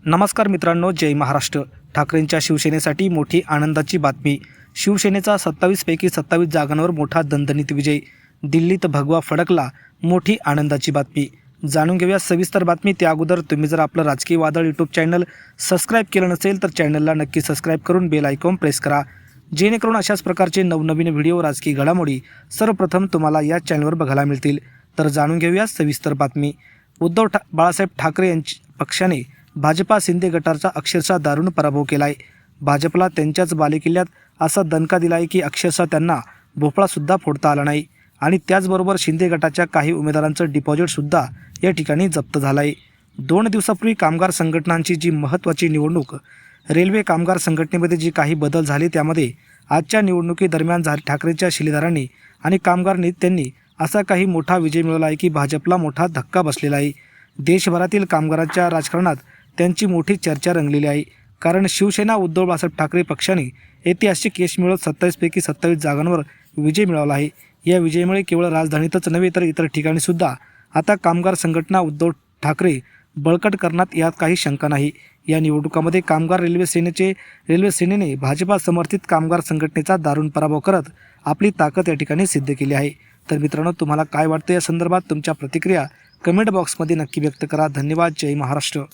नमस्कार मित्रांनो, जय महाराष्ट्र। ठाकरेंच्या शिवसेनेसाठी मोठी आनंदाची बातमी। शिवसेनेचा 27 पैकी 27 जागांवर मोठा दणदणीत विजय। दिल्लीत भगवा फडकला, मोठी आनंदाची बातमी। जाणून घेऊया सविस्तर बातमी। त्या अगोदर तुम्ही जर आपलं राजकीय वादळ यूट्यूब चॅनल सबस्क्राईब केलं नसेल तर चॅनलला नक्की सबस्क्राईब करून बेल आयकॉन प्रेस करा, जेणेकरून अशाच प्रकारचे नवनवीन व्हिडिओ, राजकीय घडामोडी सर्वप्रथम तुम्हाला या चॅनलवर बघायला मिळतील। तर जाणून घेऊया सविस्तर बातमी। बाळासाहेब ठाकरे यांच्या पक्षाने भाजपा शिंदे गटाचा अक्षरशः दारुण पराभव केलाय। भाजपला त्यांच्याच बालेकिल्ल्यात असा दणका दिलाय की अक्षरशः त्यांना भोपळासुद्धा फोडता आला नाही। आणि त्याचबरोबर शिंदे गटाच्या काही उमेदवारांचं डिपॉझिटसुद्धा या ठिकाणी जप्त झालं आहे। 2 दिवसापूर्वी कामगार संघटनांची जी महत्त्वाची निवडणूक, रेल्वे कामगार संघटनेमध्ये जी काही बदल झाले, त्यामध्ये आजच्या निवडणुकीदरम्यान ठाकरेंच्या शिलेदारांनी आणि कामगार नेत्यांनी असा काही मोठा विजय मिळवला आहे की भाजपला मोठा धक्का बसलेला आहे। देशभरातील कामगारांच्या राजकारणात त्यांची मोठी चर्चा रंगलेली आहे, कारण शिवसेना उद्धव बाळासाहेब ठाकरे पक्षाने ऐतिहासिक यश मिळवत 27 पैकी 27 जागांवर विजय मिळवला आहे। या विजयामुळे केवळ राजधानीतच नव्हे तर इतर ठिकाणीसुद्धा आता कामगार संघटना उद्धव ठाकरे बळकट करण्यात यात काही शंका नाही। या निवडणुकामध्ये कामगार रेल्वे सेनेने भाजपा समर्थित कामगार संघटनेचा दारुण पराभव करत आपली ताकद या ठिकाणी सिद्ध केली आहे। तर मित्रांनो, तुम्हाला काय वाटतं या संदर्भात? तुमच्या प्रतिक्रिया कमेंट बॉक्समध्ये नक्की व्यक्त करा। धन्यवाद। जय महाराष्ट्र।